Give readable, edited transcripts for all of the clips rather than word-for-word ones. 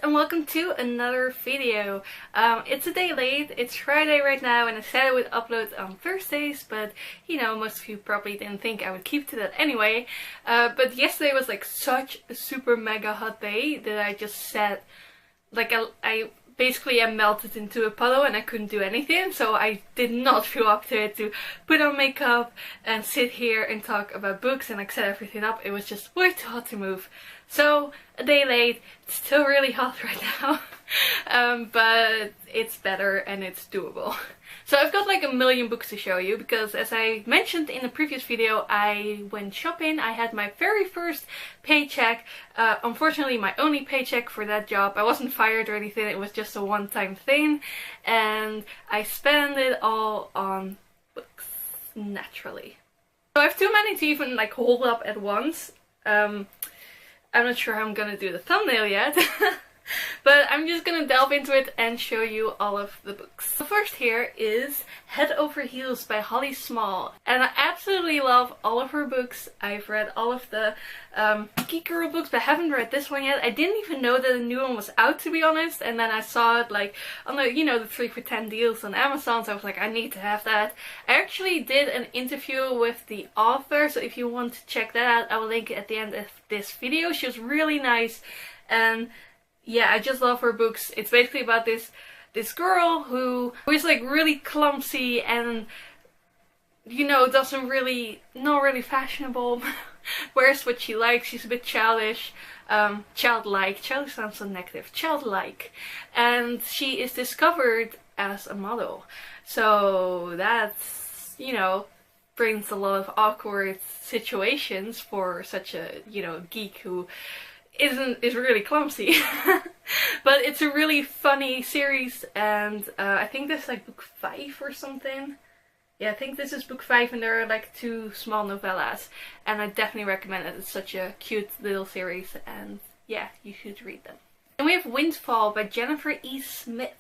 and welcome to another video. It's a day late, it's Friday right now, and I said I would upload on Thursdays, but you know, most of you probably didn't think I would keep to that anyway. But yesterday was like such a super mega hot day that I just said, like I basically I melted into a puddle and I couldn't do anything, so I did not feel up to it to put on makeup and sit here and talk about books and like set everything up. It was just way too hot to move. So a day late, it's still really hot right now, but it's better and it's doable. So I've got like a million books to show you because, as I mentioned in the previous video, I went shopping. I had my very first paycheck, unfortunately my only paycheck for that job. I wasn't fired or anything, it was just a one-time thing, and I spent it all on books, naturally. So I have too many to even like hold up at once. I'm not sure how I'm gonna do the thumbnail yet, but I'm just gonna delve into it and show you all of the books. The first here is Head Over Heels by Holly Small, and I absolutely love all of her books. I've read all of the Geek Girl books, but I haven't read this one yet. I didn't even know that a new one was out, to be honest, and then I saw it like on the, you know, the 3 for 10 deals on Amazon, so I was like, I need to have that. I actually did an interview with the author, so if you want to check that out, I will link it at the end of this video. She was really nice, and yeah, I just love her books. It's basically about this girl who is like really clumsy and, you know, not really fashionable, wears what she likes. She's a bit childish, childlike. Childish sounds so negative. Childlike, and she is discovered as a model. So that's, you know, brings a lot of awkward situations for such a, you know, geek who is really clumsy. But it's a really funny series, and I think this is like book 5 or something. Yeah, I think this is book 5, and there are like 2 small novellas, and I definitely recommend it. It's such a cute little series, and yeah, you should read them. And we have Windfall by Jennifer E. Smith.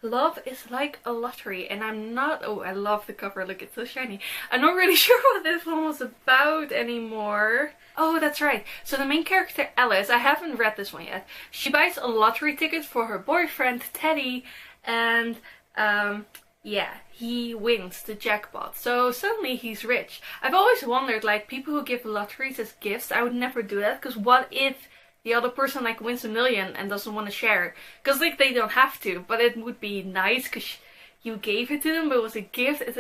Love is like a lottery, and I'm not, oh, I love the cover, look, it's so shiny. I'm not really sure what this one was about anymore. Oh, that's right. So the main character, Alice, I haven't read this one yet. She buys a lottery ticket for her boyfriend, Teddy, and yeah, he wins the jackpot. So suddenly he's rich. I've always wondered, like, people who give lotteries as gifts, I would never do that, because what if the other person like wins $1 million and doesn't want to share? Because like they don't have to, but it would be nice because you gave it to them, but it was a gift. It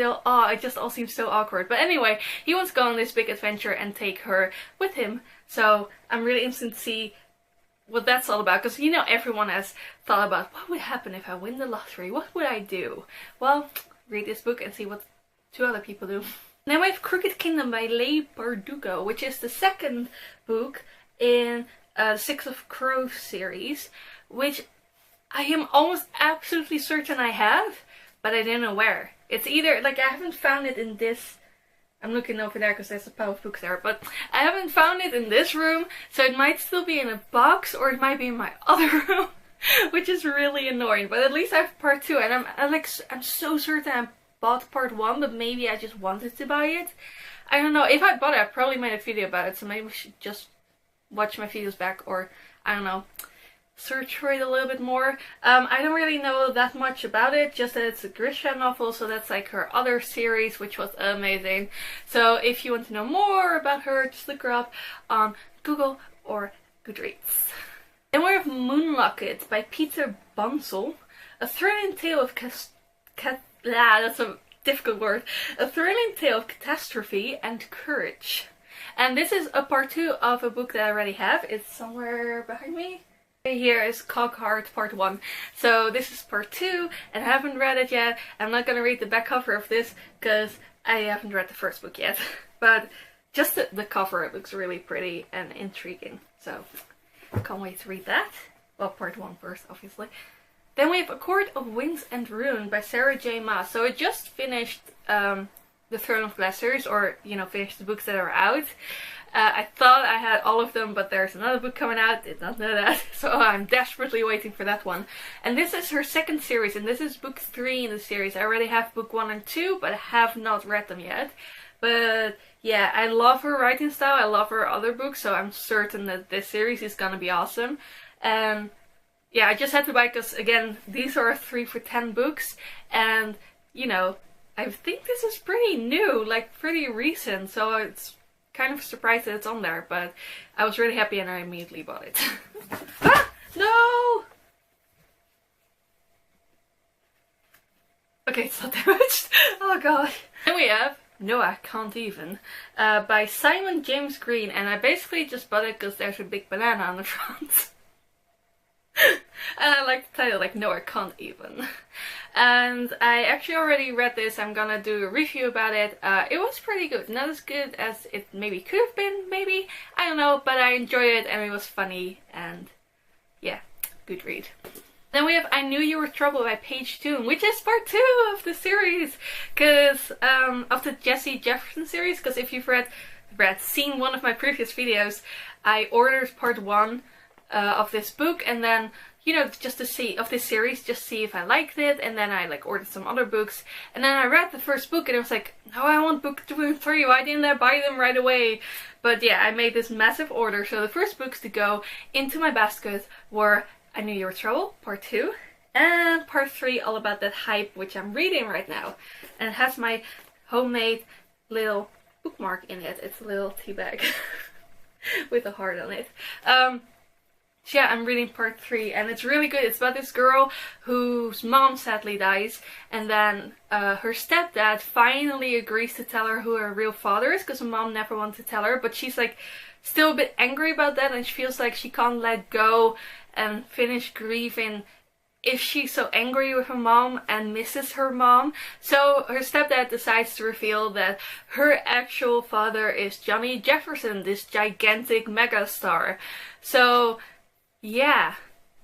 just all seems so awkward. But anyway, he wants to go on this big adventure and take her with him. So I'm really interested to see what that's all about, because you know, everyone has thought about what would happen if I win the lottery. What would I do? Well, read this book and see what 2 other people do. Then we have Crooked Kingdom by Leigh Bardugo, which is the second book in the Six of Crows series, which I am almost absolutely certain I have, but I don't know where. It's either, like, I haven't found it in this, I'm looking over there because there's a pile of books there, but I haven't found it in this room, so it might still be in a box, or it might be in my other room, which is really annoying. But at least I have part 2, and I'm so certain I bought part 1, but maybe I just wanted to buy it. I don't know. If I bought it, I probably made a video about it, so maybe we should just watch my videos back, or I don't know, search for it a little bit more. I don't really know that much about it, just that it's a Grisha novel, so that's like her other series, which was amazing. So if you want to know more about her, just look her up on Google or Goodreads. Then we have Moonlocket by Peter Bansal, a thrilling tale of that's a difficult word. A thrilling tale of catastrophe and courage. And this is a part 2 of a book that I already have. It's somewhere behind me. Here is Cogheart part 1. So this is part 2, and I haven't read it yet. I'm not gonna read the back cover of this because I haven't read the first book yet. But just the cover, it looks really pretty and intriguing. So I can't wait to read that. Well, part 1 first, obviously. Then we have A Court of Winds and Ruin by Sarah J. Maas. So I just finished the Throne of Glass series, or, you know, finished the books that are out. I thought I had all of them, but there's another book coming out, did not know that, so I'm desperately waiting for that one. And this is her second series, and this is book 3 in the series. I already have book 1 and 2, but I have not read them yet. But yeah, I love her writing style, I love her other books, so I'm certain that this series is gonna be awesome. And yeah, I just had to buy because, again, these are 3 for 10 books, and, you know, I think this is pretty new, like pretty recent, so it's kind of surprised that it's on there, but I was really happy and I immediately bought it. Ah! No! Okay, it's not damaged. Oh god. Then we have No, I Can't Even, by Simon James Green, and I basically just bought it because there's a big banana on the front. And I like the title, like No, I Can't Even. And I actually already read this. I'm gonna do a review about it. It was pretty good. Not as good as it maybe could have been, maybe. I don't know, but I enjoyed it and it was funny and yeah, good read. Then we have I Knew You Were Trouble by Paige Toon, which is part 2 of the series, because of the Jessie Jefferson series. Because if you've seen one of my previous videos, I ordered part 1 of this book, and then, you know, just to see of this series, just see if I liked it, and then I like ordered some other books, and then I read the first book and it was like, no, I want book 2 and 3, why didn't I buy them right away? But yeah, I made this massive order, so the first books to go into my basket were I Knew You Were Trouble, part 2, and part 3, All About That Hype, which I'm reading right now, and it has my homemade little bookmark in it. It's a little tea bag with a heart on it. So yeah, I'm reading part 3 and it's really good. It's about this girl whose mom sadly dies, and then her stepdad finally agrees to tell her who her real father is, because her mom never wanted to tell her, but she's like still a bit angry about that, and she feels like she can't let go and finish grieving if she's so angry with her mom and misses her mom. So her stepdad decides to reveal that her actual father is Johnny Jefferson, this gigantic megastar. So yeah,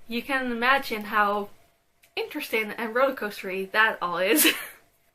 you can imagine how interesting and rollercoastery that all is.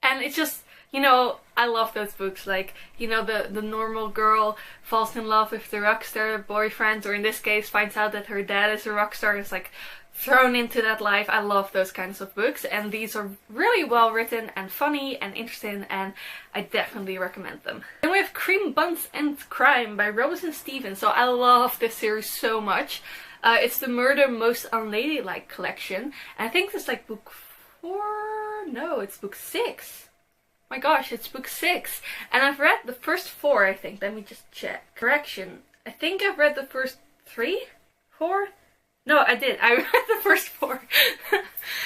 And it's just, you know, I love those books, like, you know, the normal girl falls in love with the rock star boyfriend, or in this case finds out that her dad is a rock star, and is like thrown into that life. I love those kinds of books, and these are really well written and funny and interesting, and I definitely recommend them. Then we have Cream Buns and Crime by Robinson Stevens. So I love this series so much. It's the Murder Most Unladylike collection, and I think it's like book 4? No, it's book 6. My gosh, it's book 6. And I've read the first 4, I think. Let me just check. Correction. I think I've read the first 3? 4? No, I did. I read the first 4.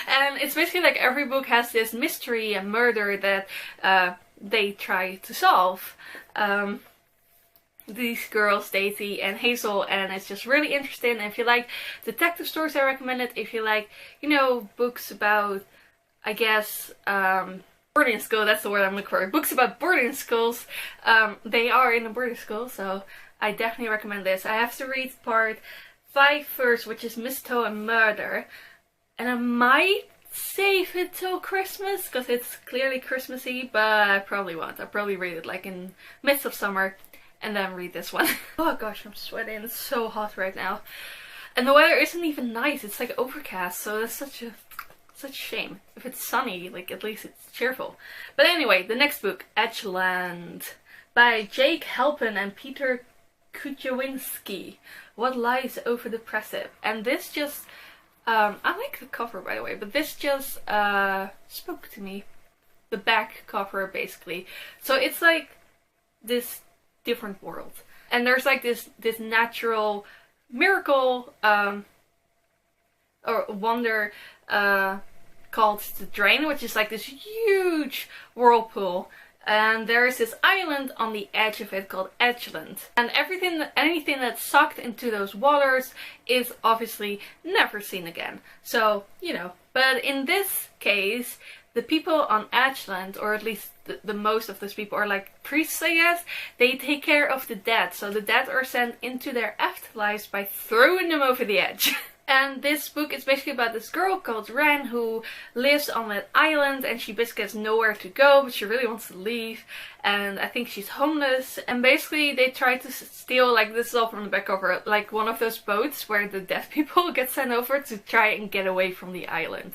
And it's basically like every book has this mystery and murder that they try to solve. These girls, Daisy and Hazel, and it's just really interesting. And if you like detective stories, I recommend it. If you like, you know, books about, I guess, boarding school, that's the word I'm looking for. Books about boarding schools, they are in a boarding school, so I definitely recommend this. I have to read part 5 first, which is Mistletoe and Murder, and I might save it till Christmas, because it's clearly Christmassy, but I probably won't. I'll probably read it like in midst of summer, and then read this one. Oh gosh, I'm sweating. It's so hot right now. And the weather isn't even nice. It's like overcast, so that's such a shame. If it's sunny, like, at least it's cheerful. But anyway, the next book, Edgeland, by Jake Halpin and Peter Kuchowinski. What Lies Over the Precipice. And this just, I like the cover, by the way, but this just spoke to me. The back cover, basically. So it's like this different world, and there's like this natural miracle or wonder called the Drain, which is like this huge whirlpool, and there's this island on the edge of it called Edgeland, and anything that's sucked into those waters is obviously never seen again. So, you know, but in this case, the people on Edgeland, or at least the most of those people, are like priests, I guess. They take care of the dead. So the dead are sent into their afterlives by throwing them over the edge. And this book is basically about this girl called Ren who lives on an island, and she basically has nowhere to go, but she really wants to leave. And I think she's homeless. And basically they try to steal, like, this is all from the back cover, like one of those boats where the dead people get sent over to try and get away from the island.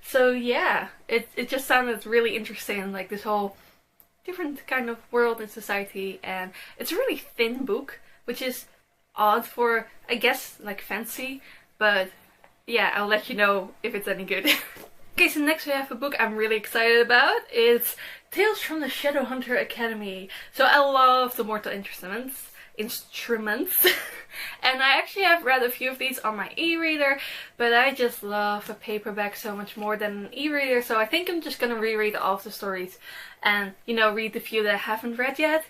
So yeah, it just sounded really interesting, like this whole different kind of world and society, and it's a really thin book, which is odd for, I guess, like fantasy, but yeah, I'll let you know if it's any good. Okay, so next we have a book I'm really excited about. It's Tales from the Shadowhunter Academy. So I love the Mortal Instruments. And I actually have read a few of these on my e-reader, but I just love a paperback so much more than an e-reader, so I think I'm just gonna reread all of the stories and, you know, read the few that I haven't read yet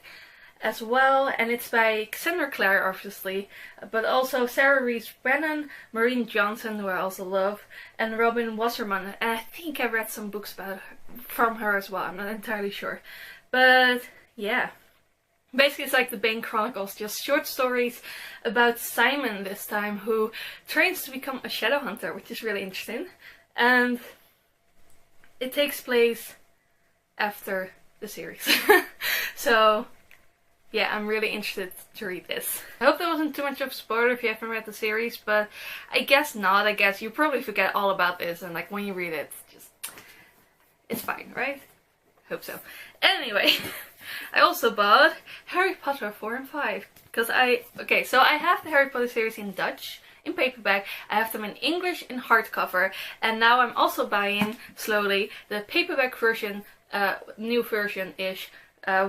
as well. And it's by Cassandra Clare, obviously, but also Sarah Rees Brennan, Maureen Johnson, who I also love, and Robin Wasserman. And I think I read some books from her as well, I'm not entirely sure. But yeah. Basically, it's like the Bane Chronicles, just short stories about Simon this time, who trains to become a shadow hunter, which is really interesting. And it takes place after the series. So yeah, I'm really interested to read this. I hope that wasn't too much of a spoiler if you haven't read the series, but I guess not. I guess you probably forget all about this, and like when you read it, it's fine, right? Hope so. Anyway. I also bought Harry Potter 4 and 5 because okay, so I have the Harry Potter series in Dutch in paperback, I have them in English in hardcover, and now I'm also buying slowly the paperback version, new version-ish,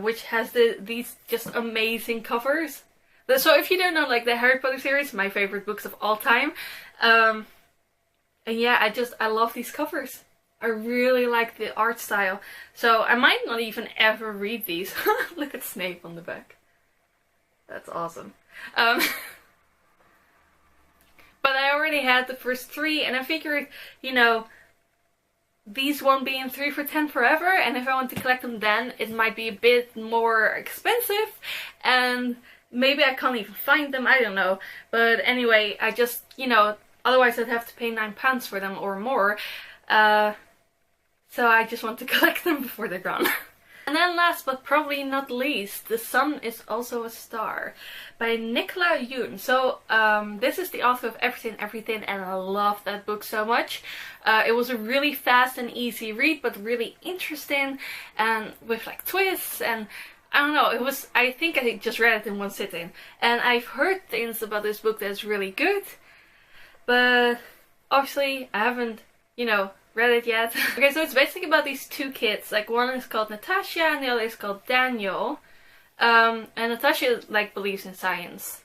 which has these just amazing covers. So if you don't know, like, the Harry Potter series, my favorite books of all time, and yeah, I love these covers. I really like the art style, so I might not even ever read these. Look at Snape on the back. That's awesome. But I already had the first 3, and I figured, you know, these won't be in 3 for $10 forever, and if I want to collect them then, it might be a bit more expensive, and maybe I can't even find them, I don't know. But anyway, I just, you know, otherwise I'd have to pay £9 for them or more. So I just want to collect them before they're gone. And then last but probably not least, The Sun is Also a Star by Nicola Yoon. So this is the author of Everything Everything, and I love that book so much. It was a really fast and easy read, but really interesting, and with like twists, and I don't know, it was, I think I just read it in one sitting. And I've heard things about this book that's really good, but obviously I haven't, you know, read it yet. Okay, so it's basically about these 2 kids. Like, one is called Natasha and the other is called Daniel. And Natasha, like, believes in science.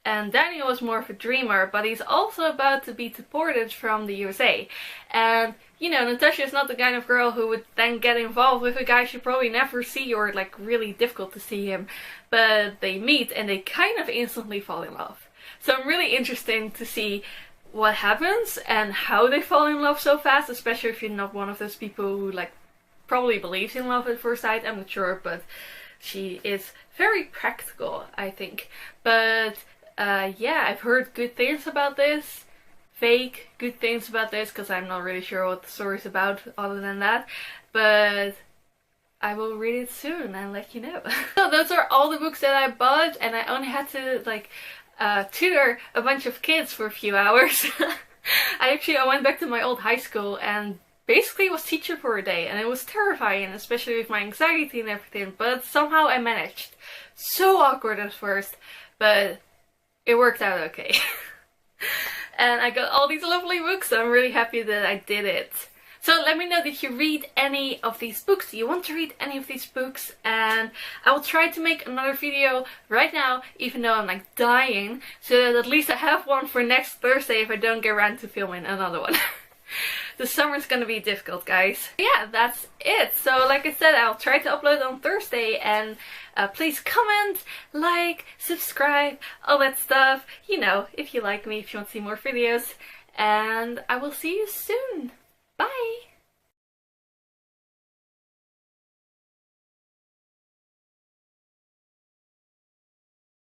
And Daniel is more of a dreamer, but he's also about to be deported from the USA. And, you know, Natasha is not the kind of girl who would then get involved with a guy she'd probably never see, or like really difficult to see him. But they meet and they kind of instantly fall in love. So I'm really interested to see what happens and how they fall in love so fast, especially if you're not one of those people who like probably believes in love at first sight. I'm not sure, but she is very practical, I think. But yeah, I've heard good things about this, fake good things about this, because I'm not really sure what the story's about other than that, but I will read it soon and let you know. So those are all the books that I bought, and I only had to like tutor a bunch of kids for a few hours. I went back to my old high school and basically was teacher for a day, and it was terrifying, especially with my anxiety and everything, but somehow I managed. So awkward at first, but it worked out okay. And I got all these lovely books, so I'm really happy that I did it. So let me know, did you read any of these books? Do you want to read any of these books? And I will try to make another video right now, even though I'm like dying, so that at least I have one for next Thursday if I don't get around to filming another one. The summer's gonna be difficult, guys. Yeah, that's it. So like I said, I'll try to upload on Thursday, and please comment, like, subscribe, all that stuff. You know, if you like me, if you want to see more videos. And I will see you soon. Bye!